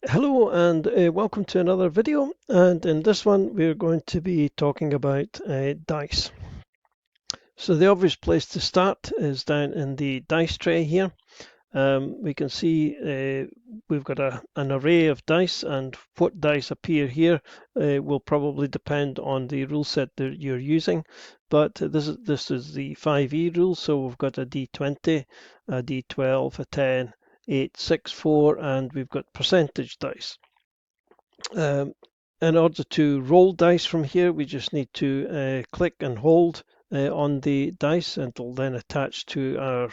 Hello and welcome to another video, and in this one we're going to be talking about dice. So the obvious place to start is down in the dice tray here. We can see we've got an array of dice, and what dice appear here will probably depend on the rule set that you're using. But this is the 5e rule, so we've got a d20, a d12, a 10, 8, 6, 4, and we've got percentage dice. Um, in order to roll dice from here, we just need to click and hold on the dice, and it'll then attach to our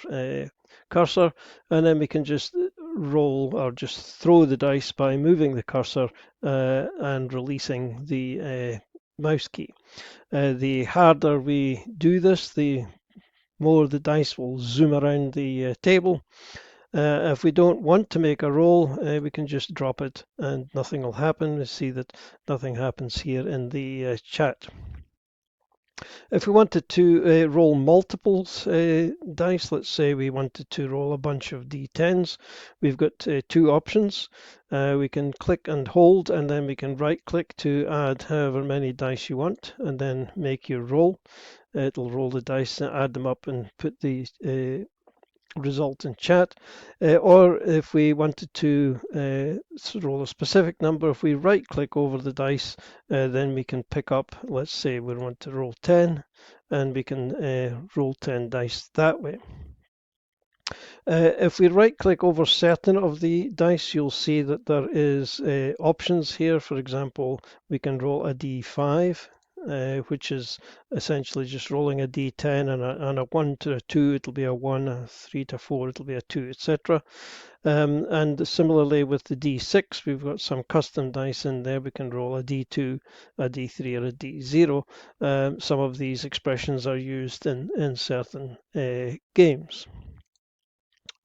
cursor, and then we can just roll or just throw the dice by moving the cursor and releasing the mouse key. The harder we do this, the more the dice will zoom around the table. If we don't want to make a roll, we can just drop it and nothing will happen. We see that nothing happens here in the chat. If we wanted to roll multiples dice, let's say we wanted to roll a bunch of d10s, we've got two options. We can click and hold, and then we can right click to add however many dice you want, and then make your roll. It'll roll the dice, add them up, and put the result in chat. Or if we wanted to roll a specific number, if we right click over the dice, then we can pick up, let's say we want to roll 10, and we can roll 10 dice that way. If we right click over certain of the dice, you'll see that there is options here. For example, we can roll a d5, which is essentially just rolling a d10, and a 1 to a 2, it'll be a 1, a 3 to 4, it'll be a 2, etc. And similarly with the d6, we've got some custom dice in there. We can roll a d2, a d3, or a d0. Some of these expressions are used in certain games.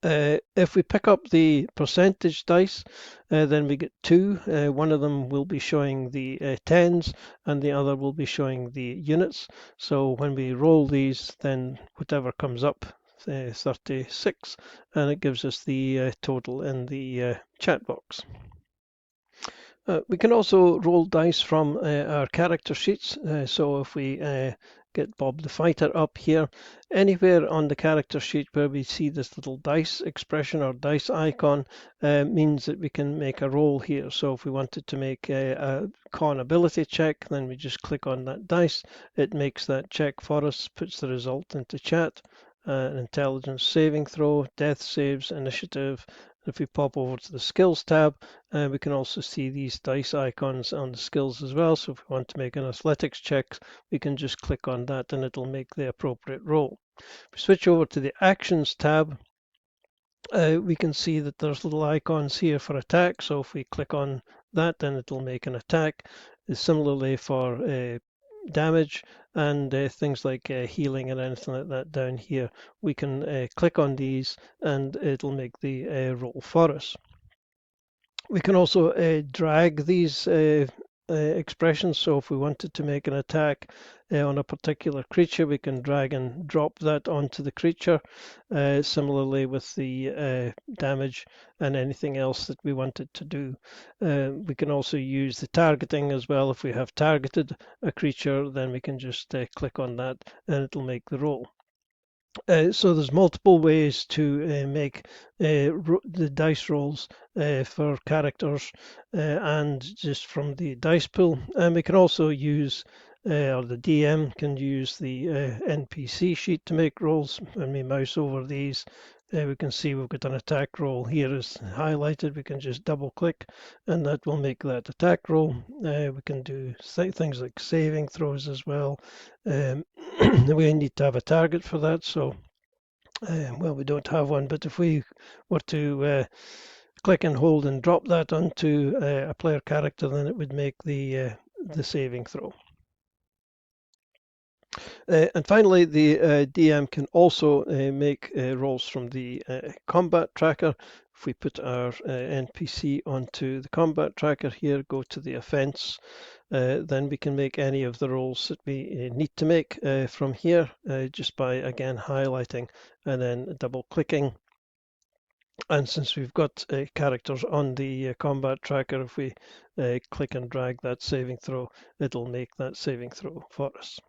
If we pick up the percentage dice, then we get two. One of them will be showing the tens, and the other will be showing the units. So when we roll these, then whatever comes up, 36, and it gives us the total in the chat box. We can also roll dice from our character sheets. So if we get Bob the Fighter up here, anywhere on the character sheet where we see this little dice expression or dice icon means that we can make a roll here. So if we wanted to make a con ability check, then we just click on that dice. It makes that check for us, puts the result into chat. An intelligence saving throw, death saves, initiative. If we pop over to the skills tab, we can also see these dice icons on the skills as well. So if we want to make an athletics check, we can just click on that and it'll make the appropriate roll. If we switch over to the actions tab, we can see that there's little icons here for attack. So if we click on that, then it'll make an attack. Similarly for damage and things like healing and anything like that down here, we can click on these and it'll make the roll for us. We can also drag these expressions. So if we wanted to make an attack on a particular creature, we can drag and drop that onto the creature. Similarly with the damage and anything else that we wanted to do. We can also use the targeting as well. If we have targeted a creature, then we can just click on that and it'll make the roll. So there's multiple ways to make the dice rolls for characters and just from the dice pool. And we can also use, or the DM can use the NPC sheet to make rolls. When we mouse over these, we can see we've got an attack roll here is highlighted. We can just double click and that will make that attack roll. We can do things like saving throws as well. We need to have a target for that. So, well, we don't have one, but if we were to click and hold and drop that onto a player character, then it would make the saving throw. And finally, the DM can also make rolls from the combat tracker. If we put our NPC onto the combat tracker here, go to the offense, then we can make any of the rolls that we need to make from here just by, again, highlighting and then double clicking And since we've got characters on the combat tracker, if we click and drag that saving throw, it'll make that saving throw for us.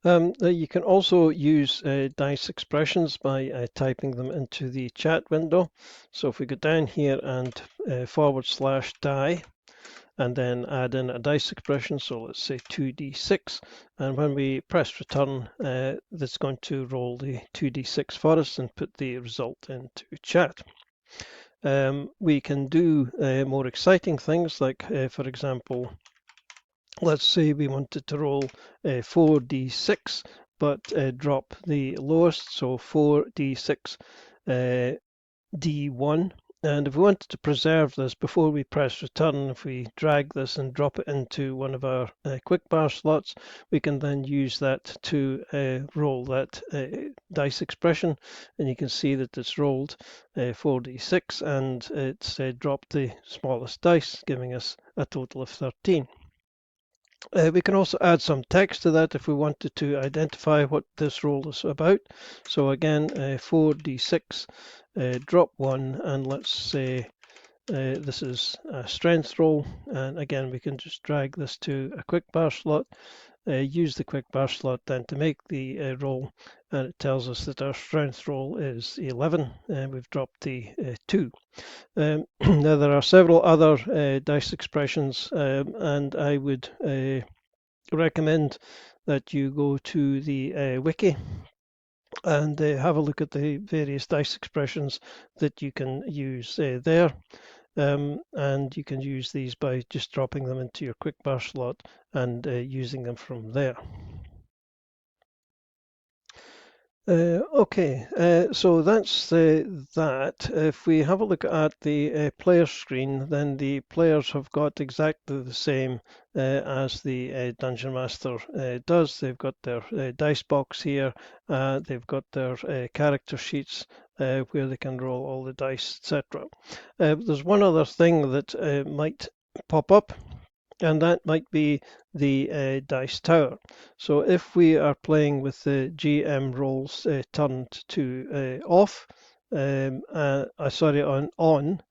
You can also use dice expressions by typing them into the chat window. So if we go down here and /die, and then add in a dice expression, so let's say 2d6, and when we press return, that's going to roll the 2d6 for us and put the result into chat. We can do more exciting things, like for example, let's say we wanted to roll 4d6 but drop the lowest, so 4d6 d1. And if we wanted to preserve this before we press return, if we drag this and drop it into one of our quick bar slots, we can then use that to roll that dice expression. And you can see that it's rolled 4d6 and it's dropped the smallest dice, giving us a total of 13. We can also add some text to that if we wanted to identify what this roll is about. So again, 4d6, drop 1, and let's say this is a strength roll. And again, we can just drag this to a quick bar slot, use the quick bar slot then to make the roll, and it tells us that our strength roll is 11, and we've dropped the 2. Now there are several other dice expressions, and I would recommend that you go to the wiki and have a look at the various dice expressions that you can use there. And you can use these by just dropping them into your quick bar slot and using them from there. So that's that. If we have a look at the player screen, then the players have got exactly the same as the Dungeon Master does. They've got their dice box here, they've got their character sheets where they can roll all the dice, etc. There's one other thing that might pop up, and that might be the dice tower. So if we are playing with the GM rolls turned to off, on,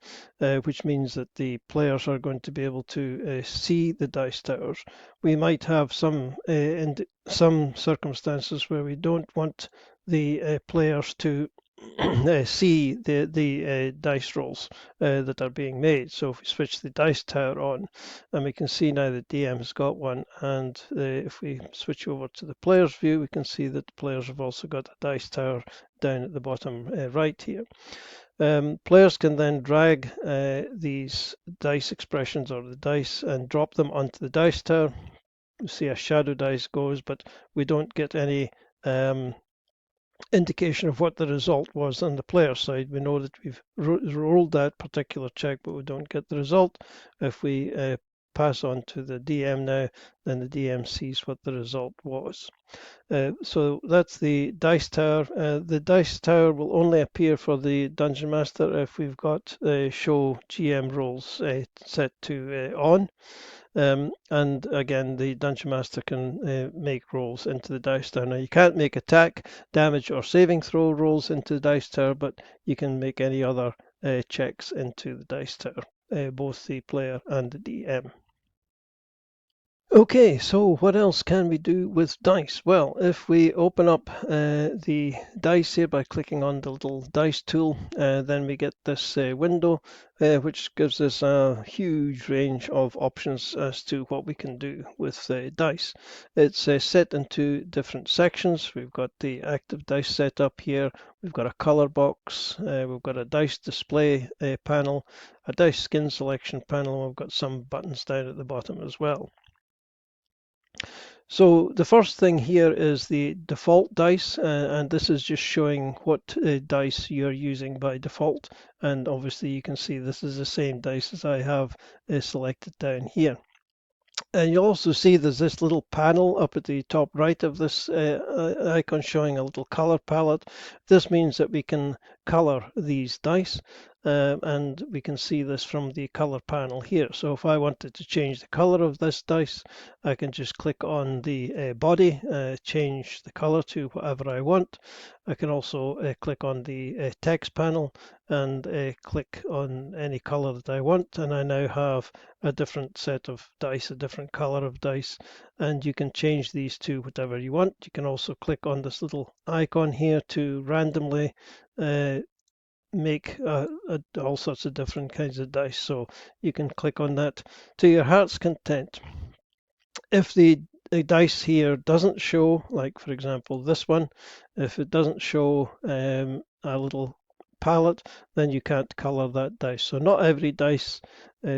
which means that the players are going to be able to see the dice towers. We might have some in some circumstances where we don't want the players to see the dice rolls that are being made. So if we switch the dice tower on, and we can see now that DM has got one, and if we switch over to the player's view, we can see that the players have also got a dice tower down at the bottom right here. Players can then drag these dice expressions or the dice and drop them onto the dice tower. You see a shadow dice goes, but we don't get any indication of what the result was on the player side. We know that we've rolled that particular check, but we don't get the result. If we pass on to the DM now, then the DM sees what the result was. So that's the dice tower. The dice tower will only appear for the Dungeon Master if we've got show GM rolls set to on. And again, the Dungeon Master can make rolls into the dice tower. Now, you can't make attack, damage, or saving throw rolls into the dice tower, but you can make any other checks into the dice tower, both the player and the DM. Okay, so what else can we do with dice? Well, if we open up the dice here by clicking on the little dice tool, then we get this window, which gives us a huge range of options as to what we can do with dice. It's set into different sections. We've got the active dice set up here. We've got a color box. We've got a dice display panel, a dice skin selection panel, and we've got some buttons down at the bottom as well. So the first thing here is the default dice, and this is just showing what dice you're using by default. And obviously you can see this is the same dice as I have selected down here. And you'll also see there's this little panel up at the top right of this icon showing a little color palette. This means that we can color these dice, and we can see this from the color panel here. So if I wanted to change the color of this dice, I can just click on the body, change the color to whatever I want. I can also click on the text panel and click on any color that I want, and I now have a different set of dice, a different color of dice, and you can change these to whatever you want. You can also click on this little icon here to randomly make all sorts of different kinds of dice, so you can click on that to your heart's content. If the dice here doesn't show, like for example this one, if it doesn't show a little palette, then you can't color that dice. So not every dice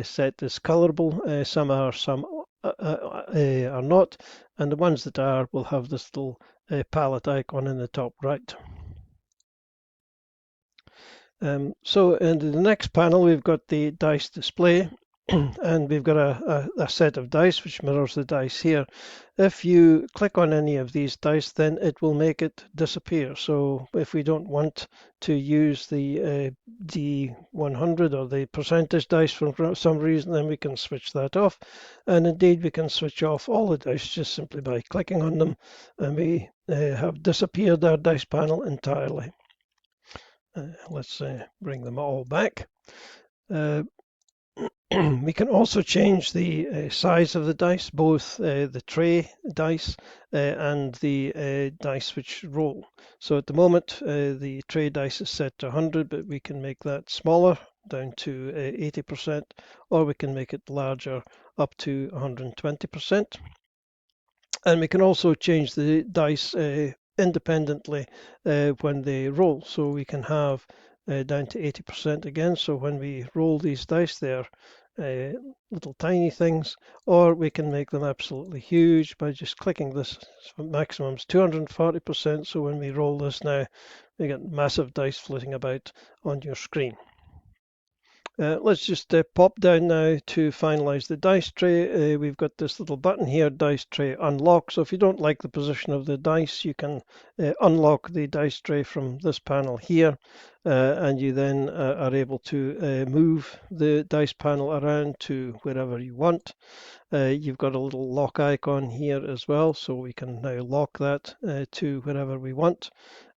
set is colorable. Some are, some are not, and the ones that are will have this little palette icon in the top right. So in the next panel, we've got the dice display, and we've got a set of dice which mirrors the dice here. If you click on any of these dice, then it will make it disappear. So if we don't want to use the D100 or the percentage dice for some reason, then we can switch that off. And indeed, we can switch off all the dice just simply by clicking on them, and we have disappeared our dice panel entirely. Let's bring them all back. We can also change the size of the dice, both the tray dice and the dice which roll. So at the moment, the tray dice is set to 100, but we can make that smaller, down to 80%, or we can make it larger, up to 120%. And we can also change the dice independently when they roll. So we can have down to 80% again. So when we roll these dice, they're little tiny things, or we can make them absolutely huge by just clicking this. Maximum is 240%. So when we roll this now, we get massive dice floating about on your screen. Let's just pop down now to finalize the dice tray. We've got this little button here, dice tray unlock. So if you don't like the position of the dice, you can unlock the dice tray from this panel here, and you then are able to move the dice panel around to wherever you want. You've got a little lock icon here as well, so we can now lock that to wherever we want.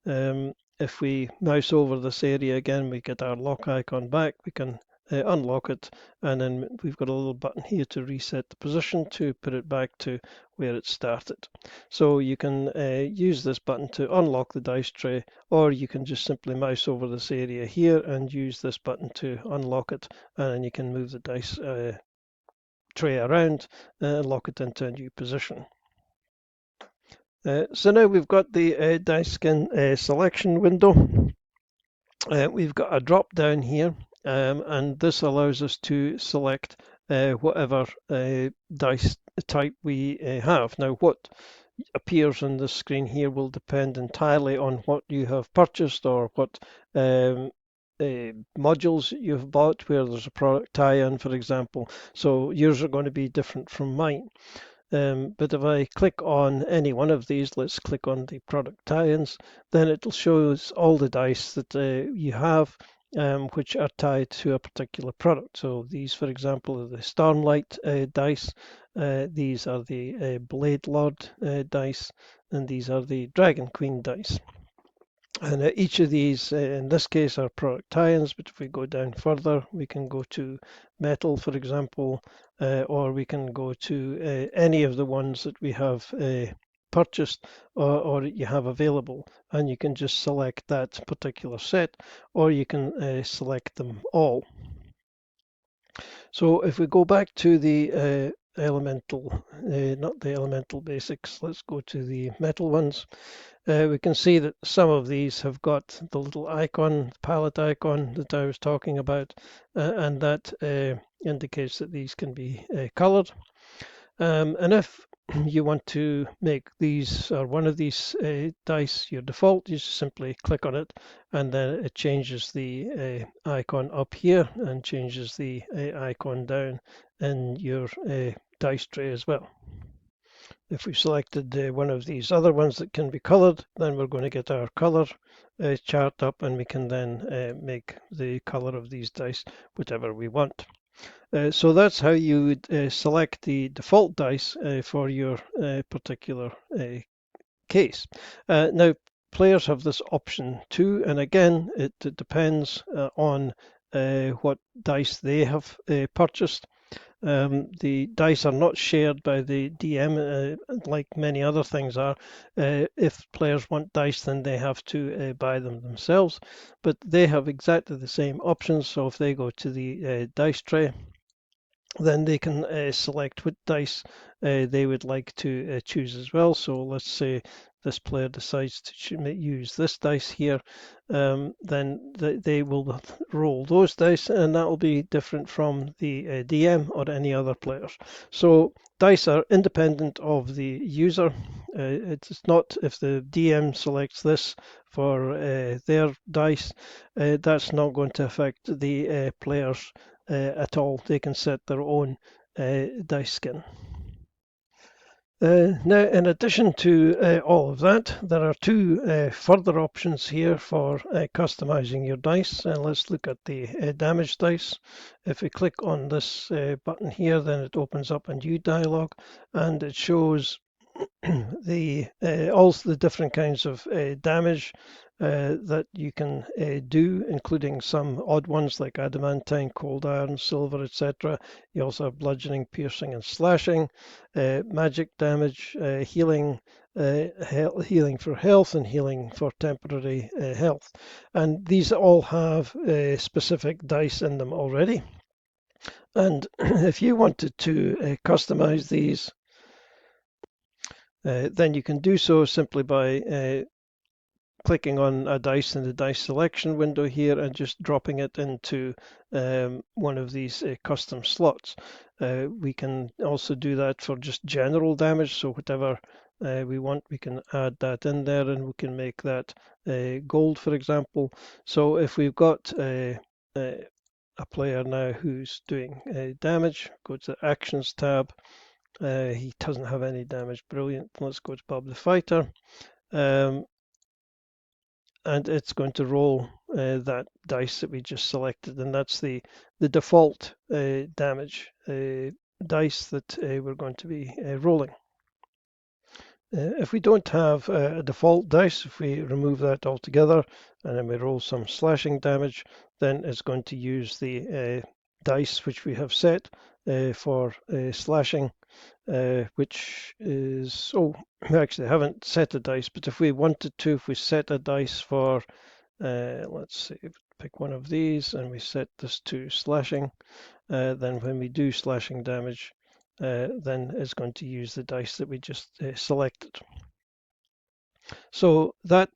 If we mouse over this area again, we get our lock icon back. We can unlock it, and then we've got a little button here to reset the position to put it back to where it started. So you can use this button to unlock the dice tray, or you can just simply mouse over this area here and use this button to unlock it, and then you can move the dice tray around and lock it into a new position. So now we've got the dice skin selection window. We've got a drop down here, and this allows us to select whatever dice type we have. Now what appears on the screen here will depend entirely on what you have purchased or what modules you've bought, where there's a product tie-in, for example. So yours are going to be different from mine. But if I click on any one of these, let's click on the product tie-ins, then it'll show us all the dice that you have, which are tied to a particular product. So these, for example, are the Stormlight dice. These are the Blade Lord dice, and these are the Dragon Queen dice. And each of these, in this case, are product tie-ins, but if we go down further, we can go to metal, for example, or we can go to any of the ones that we have purchased or you have available, and you can just select that particular set, or you can select them all. So if we go back to the elemental, not the elemental basics, let's go to the metal ones. We can see that some of these have got the little icon, palette icon that I was talking about, and that indicates that these can be colored. And if you want to make these or one of these dice your default, you just simply click on it, and then it changes the icon up here and changes the icon down in your dice tray as well. If we selected one of these other ones that can be colored, then we're going to get our color chart up, and we can then make the color of these dice whatever we want. So that's how you would select the default dice for your particular case. Now, players have this option too, and again, it depends on what dice they have purchased. The dice are not shared by the DM like many other things are. If players want dice, then they have to buy them themselves, but they have exactly the same options. So if they go to the dice tray, then they can select what dice they would like to choose as well. So let's say this player decides to use this dice here, then they will roll those dice, and that will be different from the DM or any other players. So dice are independent of the user. It's not if the DM selects this for their dice, that's not going to affect the players at all. They can set their own dice skin. Now, in addition to all of that, there are two further options here for customizing your dice. Let's look at the damage dice. If we click on this button here, then it opens up a new dialog, and it shows the all the different kinds of damage that you can do, including some odd ones like adamantine, cold iron, silver, etc. You also have bludgeoning, piercing, and slashing, magic damage, healing, healing for health, and healing for temporary health. And these all have specific dice in them already. And if you wanted to customize these, then you can do so simply by clicking on a dice in the dice selection window here and just dropping it into one of these custom slots. We can also do that for just general damage, so whatever we want, we can add that in there, and we can make that gold, for example. So if we've got a player now who's doing damage, go to the Actions tab. He doesn't have any damage. Brilliant. Let's go to Bob the Fighter. And it's going to roll that dice that we just selected, and that's the default damage dice that we're going to be rolling. If we don't have a default dice, if we remove that altogether and then we roll some slashing damage, then it's going to use the dice which we have set for slashing, which is, we actually haven't set a dice, but if we wanted to, if we set a dice for, let's see, pick one of these and we set this to slashing, then when we do slashing damage, then it's going to use the dice that we just selected. So that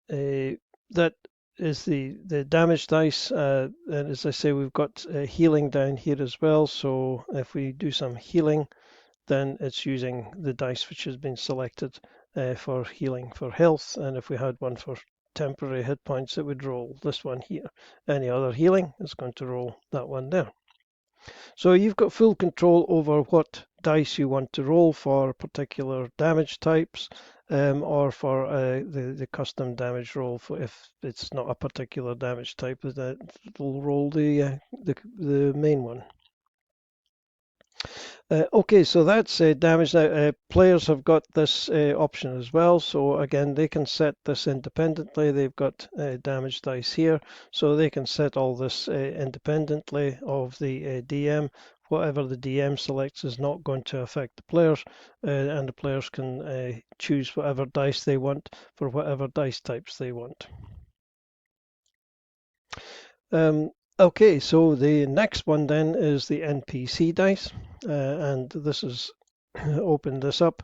that is the damage dice, and as I say, we've got healing down here as well. So if we do some healing, then it's using the dice which has been selected for healing for health, and if we had one for temporary hit points, it would roll this one here. Any other healing is going to roll that one there. So you've got full control over what dice you want to roll for particular damage types, or for the custom damage roll. For if it's not a particular damage type, that will roll the main one. Okay, so that's damage. Now, players have got this option as well. So again, they can set this independently. They've got damage dice here, so they can set all this independently of the DM. Whatever the DM selects is not going to affect the players, and the players can choose whatever dice they want for whatever dice types they want. Okay, so the next one then is the NPC dice, and this is open this up,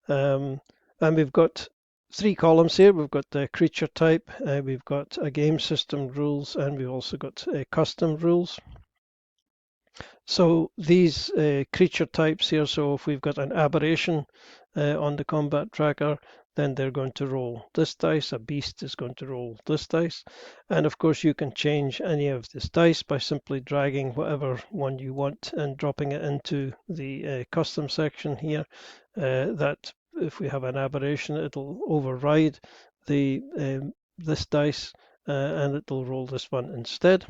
and we've got three columns here. We've got the creature type, we've got a game system rules, and we've also got custom rules. So these creature types here, so if we've got an aberration on the combat tracker, then they're going to roll this dice. A beast is going to roll this dice. And of course, you can change any of this dice by simply dragging whatever one you want and dropping it into the custom section here. That if we have an aberration, it'll override the this dice and it'll roll this one instead.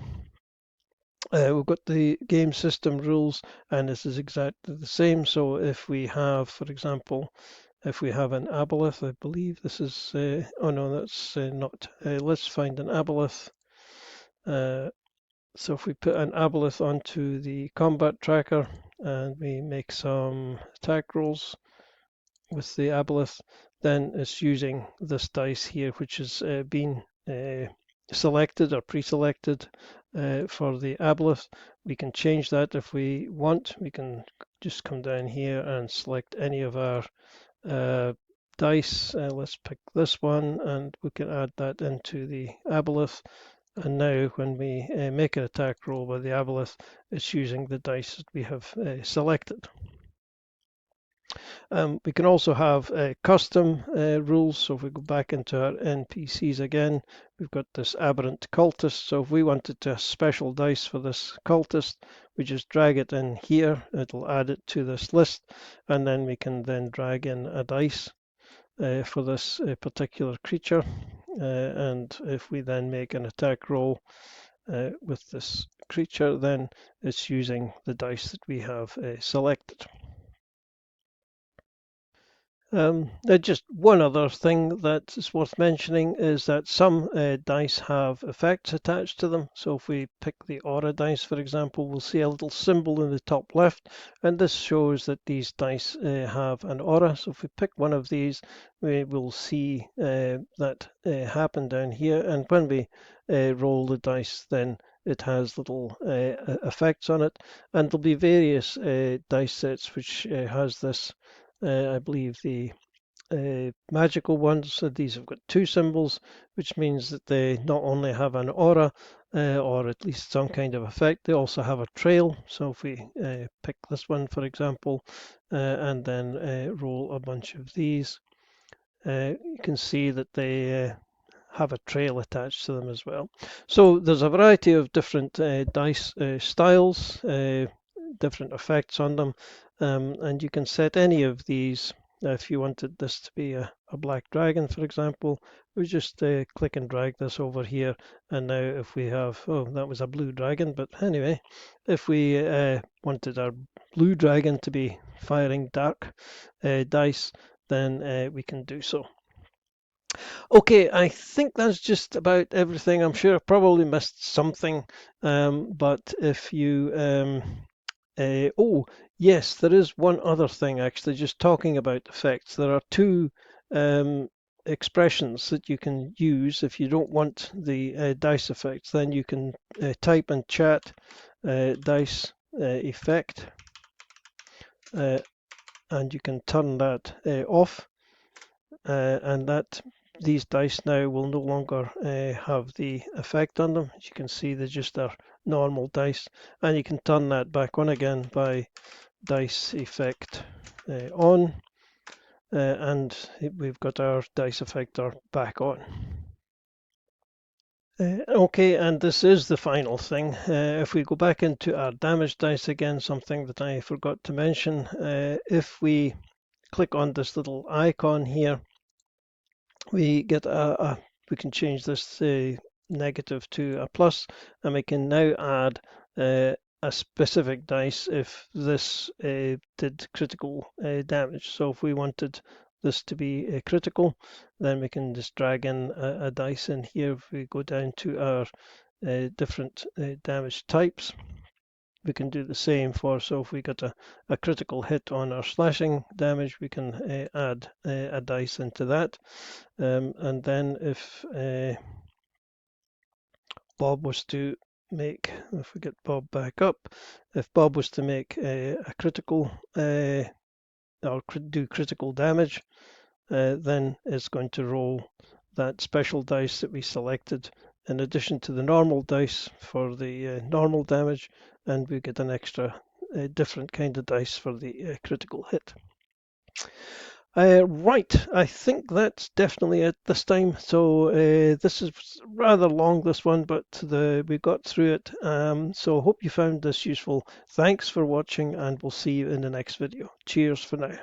We've got the game system rules, and this is exactly the same. So if we have, for example, if we have an aboleth, I believe this is, oh no, that's not. Let's find an aboleth. So if we put an aboleth onto the combat tracker and we make some attack rolls with the aboleth, then it's using this dice here, which has been selected or pre-selected for the aboleth. We can change that if we want. We can just come down here and select any of our dice. Let's pick this one and we can add that into the aboleth. And now when we make an attack roll with the aboleth, it's using the dice that we have selected. We can also have custom rules. So if we go back into our NPCs again, we've got this aberrant cultist. So if we wanted to special dice for this cultist, we just drag it in here. It'll add it to this list, and then we can then drag in a dice for this particular creature. And if we then make an attack roll with this creature, then it's using the dice that we have selected. Just one other thing that is worth mentioning is that some dice have effects attached to them. So if we pick the aura dice, for example, we'll see a little symbol in the top left, and this shows that these dice have an aura. So if we pick one of these, we will see that happen down here, and when we roll the dice, then it has little effects on it, and there'll be various dice sets which has this. I believe the magical ones, so these have got two symbols, which means that they not only have an aura or at least some kind of effect, they also have a trail. So if we pick this one, for example, and then roll a bunch of these, you can see that they have a trail attached to them as well. So there's a variety of different dice styles, different effects on them, and you can set any of these. If you wanted this to be a black dragon, for example, we just click and drag this over here, and now if we have, oh, that was a blue dragon, but anyway, if we wanted our blue dragon to be firing dark dice, then we can do so. Okay, I think that's just about everything. I'm sure I probably missed something, but if you oh, yes, there is one other thing actually, just talking about effects. There are two expressions that you can use if you don't want the dice effects. Then you can type in chat dice effect, and you can turn that off, and that these dice now will no longer have the effect on them. As you can see, they just are normal dice, and you can turn that back on again by dice effect on, and we've got our dice effector back on. Okay, and this is the final thing. If we go back into our damage dice again, something that I forgot to mention, if we click on this little icon here, we get we can change this negative to a plus, and we can now add a specific dice if this did critical damage. So if we wanted this to be critical, then we can just drag in a dice in here. If we go down to our different damage types, we can do the same for, so if we got a critical hit on our slashing damage, we can add a dice into that. And then if Bob was to make, if we get Bob back up, if Bob was to make a critical or do critical damage, then it's going to roll that special dice that we selected in addition to the normal dice for the normal damage, and we get an extra different kind of dice for the critical hit. Right, I think that's definitely it this time. So this is rather long, this one, but we got through it. So hope you found this useful. Thanks for watching, and we'll see you in the next video. Cheers for now.